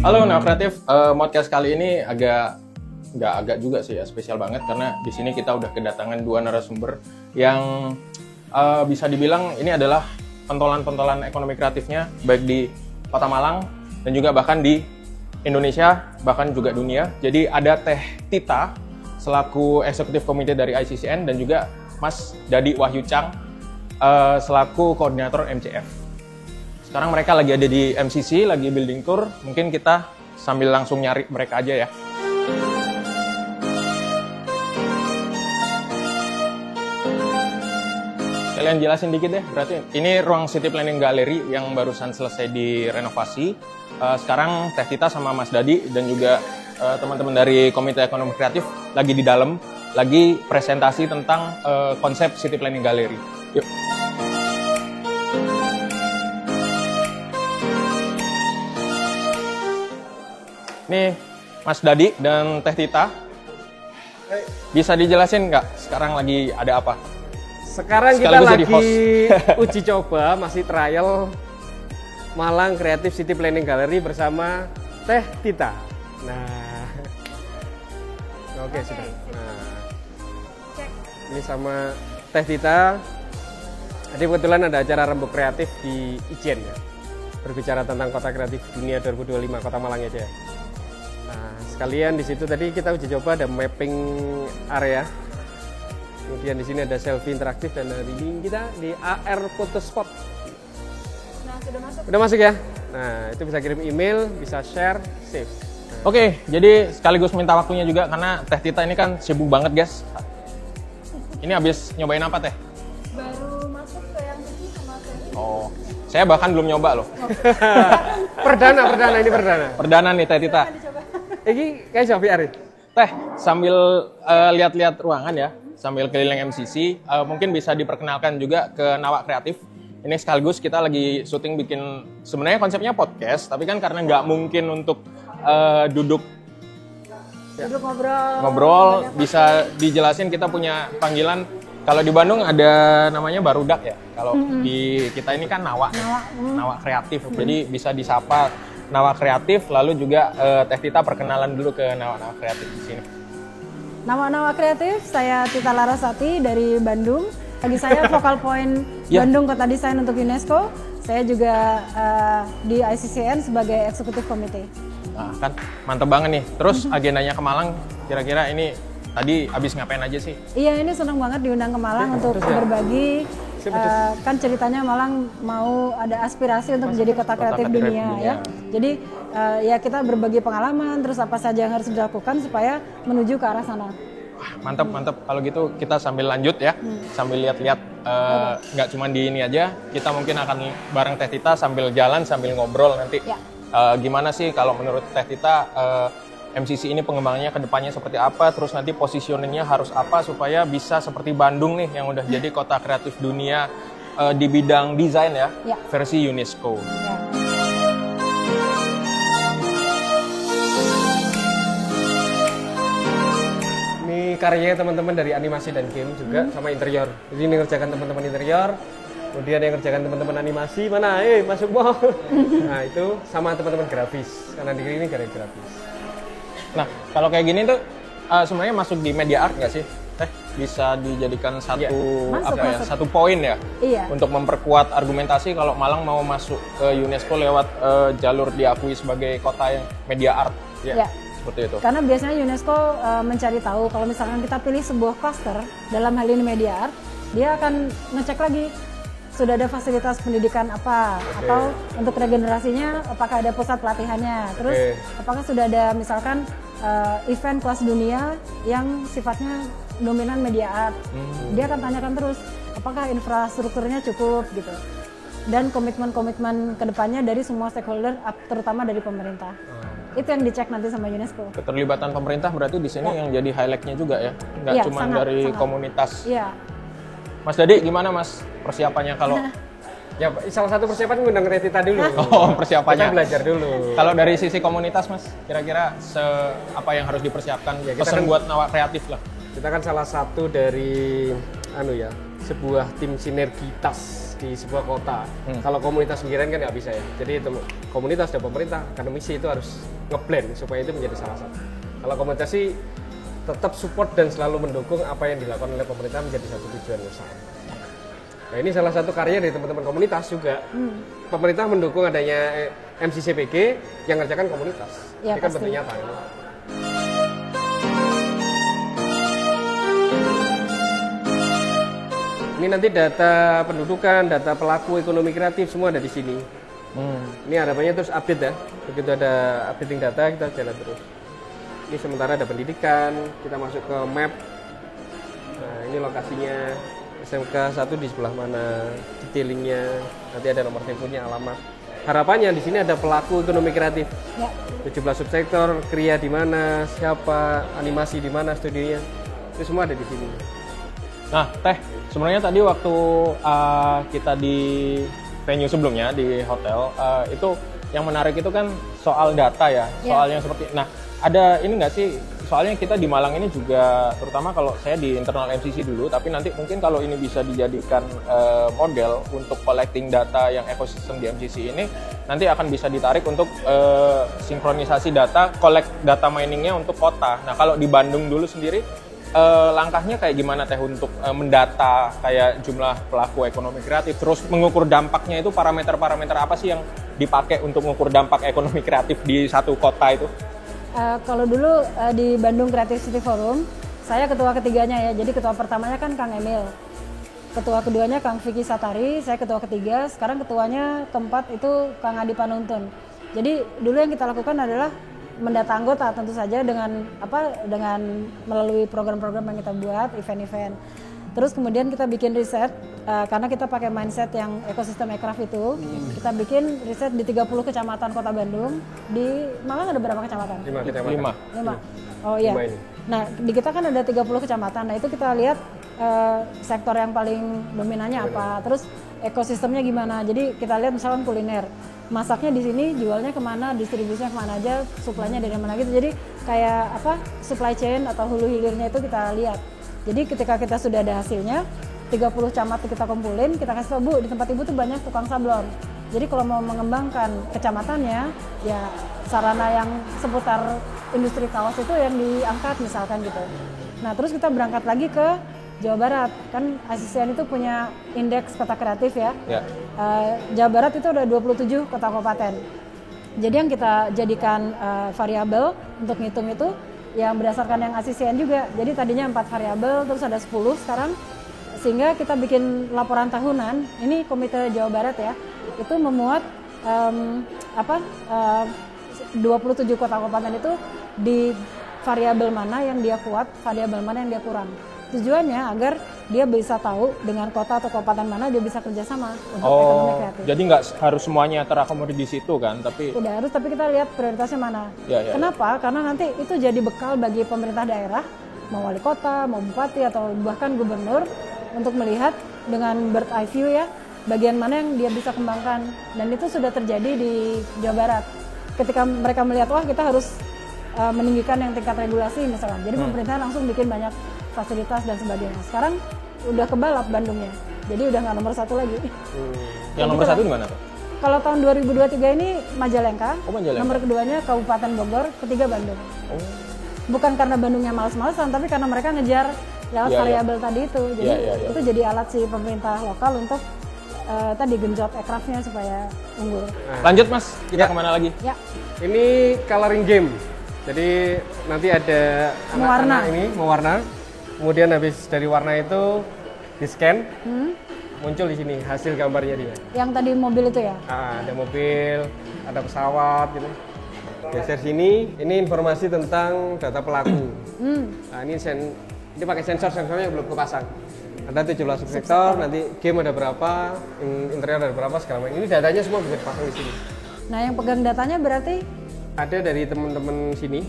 Halo Nawa Kreatif, podcast kali ini nggak agak juga sih ya, spesial banget karena di sini kita udah kedatangan dua narasumber yang bisa dibilang ini adalah pentolan-pentolan ekonomi kreatifnya baik di Kota Malang dan juga bahkan di Indonesia, bahkan juga dunia. Jadi ada Teh Tita selaku eksekutif komite dari ICCN dan juga Mas Dadi Wahyu Chang selaku koordinator MCF. Sekarang mereka lagi ada di MCC, lagi building tour. Mungkin kita sambil langsung nyari mereka aja ya. Kalian jelasin dikit deh, berarti ini ruang City Planning Gallery yang barusan selesai direnovasi. Sekarang Teh Tita sama Mas Dadi dan juga teman-teman dari Komite Ekonomi Kreatif lagi di dalam, lagi presentasi tentang konsep City Planning Gallery. Yuk. Nih, Mas Dadi dan Teh Tita, bisa dijelasin nggak sekarang lagi ada apa? Sekarang kita lagi uji coba, masih trial Malang Creative City Planning Gallery bersama Teh Tita. Nah, oke sudah. Nah, ini sama Teh Tita. Jadi kebetulan ada acara Rembuk Kreatif di Ijen ya. Berbicara tentang Kota Kreatif Dunia 2025 Kota Malang aja. Nah, sekalian di situ tadi kita uji coba ada mapping area. Kemudian di sini ada selfie interaktif dan hari ini kita di AR Photo Spot. Nah, sudah masuk. Udah masuk ya? Nah, itu bisa kirim email, bisa share, save. Nah. Oke, jadi sekaligus minta waktunya juga karena Teh Tita ini kan sibuk banget, guys. Ini habis nyobain apa, Teh? Baru masuk ke yang ini sama Ferry. Oh, saya bahkan belum nyoba loh. Perdana ini perdana. Perdana nih Teh Tita. Ini kayak Sofi Arif. Teh, sambil lihat-lihat ruangan ya, sambil keliling MCC, mungkin bisa diperkenalkan juga ke Nawa Kreatif. Ini sekaligus kita lagi syuting bikin, sebenarnya konsepnya podcast, tapi kan karena nggak mungkin untuk duduk ngobrol, bisa dijelasin kita punya panggilan. Kalau di Bandung ada namanya barudak ya, kalau di kita ini kan Nawa Kreatif, jadi bisa disapa Nawa Kreatif, lalu juga Teh Tita perkenalan dulu ke Nawa Kreatif di sini. Nawa Kreatif, saya Tita Larasati dari Bandung. Bagi saya Focal Point Bandung Kota Desain untuk UNESCO. Saya juga di ICCN sebagai eksekutif komite. Nah, kan mantep banget nih. Terus agendanya ke Malang, kira-kira ini tadi habis ngapain aja sih? Iya, ini senang banget diundang ke Malang untuk berbagi. Kan ceritanya Malang mau ada aspirasi untuk menjadi kota kreatif dunia ya. Jadi ya kita berbagi pengalaman, terus apa saja yang harus dilakukan supaya menuju ke arah sana. Wah, mantap. Kalau gitu kita sambil lanjut ya, sambil lihat-lihat. Nggak cuma di ini aja, kita mungkin akan bareng Teh Tita sambil jalan, sambil ngobrol nanti. Ya. Gimana sih kalau menurut Teh Tita MCC ini pengembangannya ke depannya seperti apa, terus nanti positioningnya harus apa supaya bisa seperti Bandung nih yang udah jadi kota kreatif dunia di bidang desain ya, versi UNESCO. Ya. Ini karyanya teman-teman dari animasi dan game juga sama interior. Jadi ini ngerjakan teman-teman interior, kemudian yang ngerjakan teman-teman animasi mana? Masuk bawah. Nah itu sama teman-teman grafis, karena di ini garis grafis. Nah, kalau kayak gini tuh sebenarnya masuk di media art nggak sih? Bisa dijadikan satu poin ya? Iya. Untuk memperkuat argumentasi kalau Malang mau masuk ke UNESCO lewat jalur diakui sebagai kota yang media art. Ya. Seperti itu. Karena biasanya UNESCO mencari tahu kalau misalkan kita pilih sebuah cluster, dalam hal ini media art, dia akan ngecek lagi sudah ada fasilitas pendidikan apa, atau untuk regenerasinya apakah ada pusat pelatihannya, terus apakah sudah ada misalkan event kelas dunia yang sifatnya dominan media art. Dia akan tanyakan terus apakah infrastrukturnya cukup gitu, dan komitmen-komitmen kedepannya dari semua stakeholder, terutama dari pemerintah. Itu yang dicek nanti sama UNESCO. Keterlibatan pemerintah berarti di sini yang jadi highlight-nya juga ya, nggak cuma dari komunitas. Iya. Mas Dadi gimana Mas persiapannya kalau? Ya salah satu persiapan ngundang Teh Tita dulu. Oh, persiapannya. Kita belajar dulu. Kalau dari sisi komunitas Mas, kira-kira apa yang harus dipersiapkan? Ya, pesan buat Nawa Kreatif lah. Kita kan salah satu dari sebuah tim sinergitas di sebuah kota. Kalau komunitas pinggiran kan nggak bisa ya. Jadi komunitas dan pemerintah, akademisi itu harus ngeblend supaya itu menjadi salah satu. Kalau komunitas sih tetap support dan selalu mendukung apa yang dilakukan oleh pemerintah menjadi satu tujuan bersama. Nah ini salah satu karya dari teman-teman komunitas juga. Pemerintah mendukung adanya MCCPG yang ngerjakan komunitas. Ya, ini kan pasti. bentuk nyata. Ini nanti data pendudukan, data pelaku ekonomi kreatif semua ada di sini. Ini harapannya terus update ya. Begitu ada updating data kita jalan terus. Ini sementara ada pendidikan, kita masuk ke map. Nah ini lokasinya SMK 1 di sebelah mana, detailingnya, nanti ada nomor teleponnya, alamat. Harapannya di sini ada pelaku ekonomi kreatif. Ya. 17 subsektor, kria di mana, siapa, animasi di mana studionya. Itu semua ada di sini. Nah, Teh, sebenarnya tadi waktu kita di venue sebelumnya di hotel, itu yang menarik itu kan soal data ya, soal yang seperti. Nah, ada ini nggak sih? Soalnya kita di Malang ini juga, terutama kalau saya di internal MCC dulu, tapi nanti mungkin kalau ini bisa dijadikan model untuk collecting data yang ekosistem di MCC ini, nanti akan bisa ditarik untuk sinkronisasi data, collect data miningnya untuk kota. Nah, kalau di Bandung dulu sendiri, langkahnya kayak gimana Teh untuk mendata kayak jumlah pelaku ekonomi kreatif, terus mengukur dampaknya itu parameter-parameter apa sih yang dipakai untuk mengukur dampak ekonomi kreatif di satu kota itu? Kalau dulu di Bandung Creative City Forum, saya ketua ketiganya ya. Jadi ketua pertamanya kan Kang Emil, ketua keduanya Kang Vicky Satari, saya ketua ketiga. Sekarang ketuanya keempat itu Kang Adi Panuntun. Jadi dulu yang kita lakukan adalah mendata anggota tentu saja dengan melalui program-program yang kita buat, event-event. Terus kemudian kita bikin riset karena kita pakai mindset yang ekosistem ekraf itu. Kita bikin riset di 30 kecamatan Kota Bandung. Di Malang ada berapa kecamatan? 5 kecamatan. 5. Oh iya. 5 ini. Nah, di kita kan ada 30 kecamatan. Nah, itu kita lihat sektor yang paling dominannya apa. Terus ekosistemnya gimana. Jadi kita lihat misalkan kuliner. Masaknya di sini, jualnya kemana, distribusinya kemana aja, supply-nya dari mana gitu. Jadi kayak supply chain atau hulu hilirnya itu kita lihat. Jadi ketika kita sudah ada hasilnya, 30 camat kita kumpulin, kita kasih tahu, Bu, di tempat Ibu tuh banyak tukang sablon. Jadi kalau mau mengembangkan kecamatannya, ya sarana yang seputar industri kaos itu yang diangkat misalkan gitu. Nah terus kita berangkat lagi ke Jawa Barat, kan ASEAN itu punya indeks kota kreatif ya. Jawa Barat itu ada 27 kota kabupaten. Jadi yang kita jadikan variabel untuk ngitung itu yang berdasarkan yang ASEAN juga. Jadi tadinya 4 variabel, terus ada 10 sekarang. Sehingga kita bikin laporan tahunan, ini Komite Jawa Barat ya, itu memuat 27 kota kabupaten itu di variabel mana yang dia kuat, variabel mana yang dia kurang. Tujuannya agar dia bisa tahu dengan kota atau kabupaten mana dia bisa kerjasama untuk ekonomi kreatif. Jadi nggak harus semuanya terakomodir di situ kan, tapi tidak harus, tapi kita lihat prioritasnya mana. Kenapa? Karena nanti itu jadi bekal bagi pemerintah daerah, mau wali kota, mau bupati atau bahkan gubernur untuk melihat dengan bird eye view ya, bagian mana yang dia bisa kembangkan. Dan itu sudah terjadi di Jawa Barat. Ketika mereka melihat wah kita harus meninggikan yang tingkat regulasi misalkan. Jadi pemerintah langsung bikin banyak fasilitas dan sebagainya. Sekarang udah kebalap Bandungnya, jadi udah nggak nomor 1 lagi. Yang nomor 1 di mana tuh? Kalau tahun 2023 ini Majalengka, Majalengka. Nomor keduanya Kabupaten Bogor, ketiga Bandung. Bukan karena Bandungnya malas-malasan, tapi karena mereka ngejar lewat variabel tadi itu. Jadi itu jadi alat si pemerintah lokal untuk tadi genjot ekrafnya supaya unggul. Lanjut Mas, kita kemana lagi? Ya. Ini coloring game. Jadi nanti ada anak-anak ini mewarna. Kemudian habis dari warna itu di scan, muncul di sini hasil gambarnya dia. Yang tadi mobil itu ya? Ada mobil, ada pesawat gitu. Geser sini, ini informasi tentang data pelaku. Nah ini pakai sensornya belum kepasang. Ada 17 subsektor, nanti game ada berapa, interior ada berapa, segala macam. Ini datanya semua bisa dipasang di sini. Nah yang pegang datanya berarti? Ada dari teman-teman sini,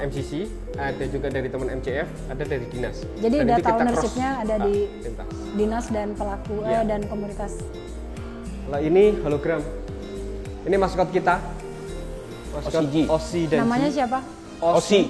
MCC, ada juga dari teman MCF, ada dari dinas. Jadi dan data ownership-nya ada di lintas. dinas dan pelaku dan komunitas. Kalau ini hologram, ini maskot kita, maskot OCG. Osi dan Namanya G. siapa? Osi.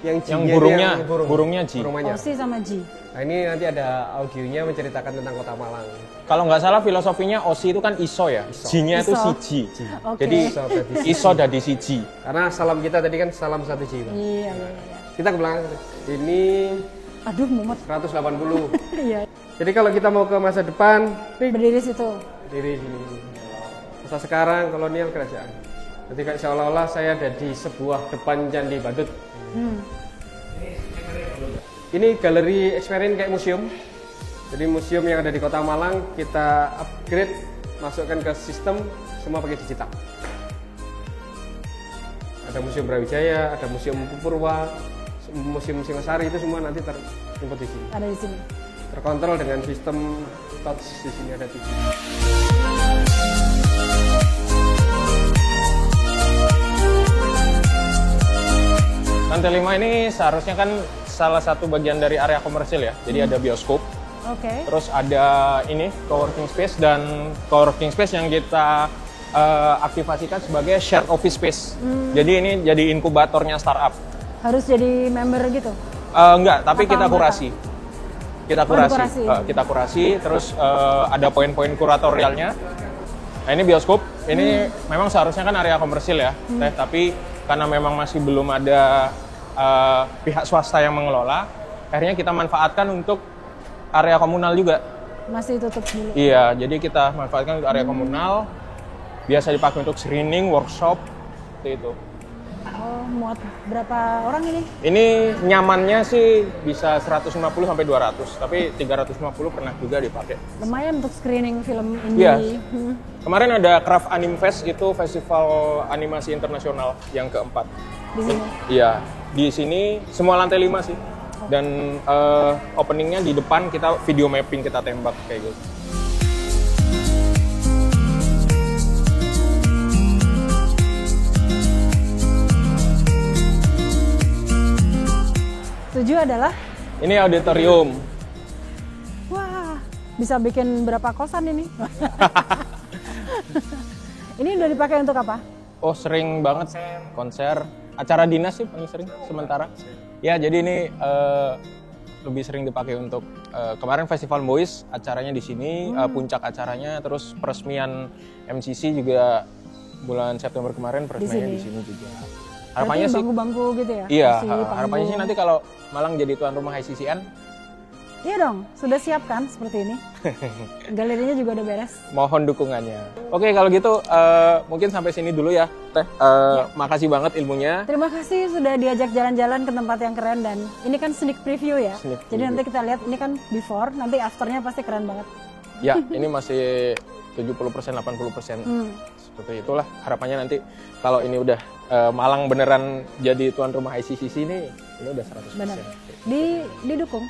Yang burungnya, burung. burungnya G. Burung manyar. Osi sama G. Nah ini nanti ada audionya menceritakan tentang Kota Malang. Kalau nggak salah filosofinya Osi itu kan iso ya, G-nya itu Iso. siji. Oke. Jadi Iso iso dadi siji. Karena salam kita tadi kan salam satu G. Bang. Iya, iya, iya. Kita ke belakang. Ini Aduh, mumet. 180. Iya. Jadi kalau kita mau ke masa depan, Berdiri situ. diri sini. Masa sekarang kolonial kerajaan. Jadi kayak seolah-olah saya ada di sebuah depan Candi Badut. Ini galeri experience kayak museum. Jadi museum yang ada di Kota Malang kita upgrade, masukkan ke sistem, semua pakai digital. Ada museum Brawijaya, ada museum Purwa, museum Singasari, itu semua nanti terjemput di sini. Ada di sini. Terkontrol dengan sistem touch, di sini ada TV. Lantai 5 ini seharusnya kan salah satu bagian dari area komersil ya. Jadi ada bioskop, Oke. terus ada ini coworking space, dan coworking space yang kita aktifasikan sebagai shared office space. Jadi ini jadi inkubatornya startup. Harus jadi member gitu. Enggak, tapi Atau kita anggota? kurasi. Kita kurasi. dikurasi. Kita kurasi, terus ada poin-poin kuratorialnya. Nah, ini bioskop. Ini memang seharusnya kan area komersil ya, Teh, tapi karena memang masih belum ada pihak swasta yang mengelola, akhirnya kita manfaatkan untuk area komunal juga. Masih tutup dulu. Iya, jadi kita manfaatkan untuk area komunal. Biasa dipakai untuk screening, workshop, seperti itu. Oh, muat berapa orang ini? Ini nyamannya sih bisa 150 sampai 200, tapi 350 pernah juga dipakai. Lumayan untuk screening film indie. Iya. Kemarin ada Craft Anim Fest, itu festival animasi internasional yang keempat. Di sini. Iya, di sini semua lantai 5 sih. Dan openingnya di depan kita video mapping kita tembak kayak gitu. Tujuh adalah, Ini auditorium. wah, bisa bikin berapa kosan ini? Ini udah dipakai untuk apa? Oh, sering banget konser, acara dinas sih paling sering sementara. Ya, jadi ini lebih sering dipakai untuk kemarin Festival Boys acaranya di sini, puncak acaranya, terus peresmian MCC juga bulan September kemarin peresmiannya di sini juga. Harapannya Berarti sih, bangku-bangku gitu ya? iya, Kursi, harapannya panggung. sih nanti kalau Malang jadi tuan rumah ICCN, Iya dong, sudah siap kan seperti ini? Galerinya juga udah beres. mohon dukungannya. Oke, kalau gitu mungkin sampai sini dulu ya, Teh. Makasih banget ilmunya. Terima kasih sudah diajak jalan-jalan ke tempat yang keren, dan ini kan sneak preview ya. Sneak Jadi preview. nanti kita lihat, ini kan before, nanti afternya pasti keren banget. Ya, ini masih 70%, 80%. Seperti itulah harapannya nanti kalau ini udah Malang beneran jadi tuan rumah ICCC ini udah 100%. Benar. Didukung.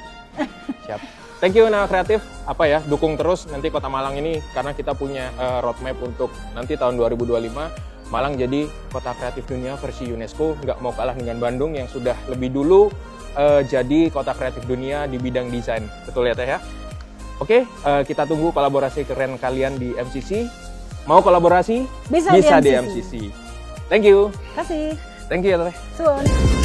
Siap. Thank you Nawa Kreatif. Apa ya, dukung terus nanti Kota Malang ini, karena kita punya roadmap untuk nanti tahun 2025 Malang jadi Kota Kreatif Dunia versi UNESCO. Nggak mau kalah dengan Bandung yang sudah lebih dulu jadi Kota Kreatif Dunia di bidang desain. Betul ya Teh ya? Oke, kita tunggu kolaborasi keren kalian di MCC. Mau kolaborasi? Bisa di di MCC. MCC. Thank you. Kasih. Thank you ya Teh. Suun.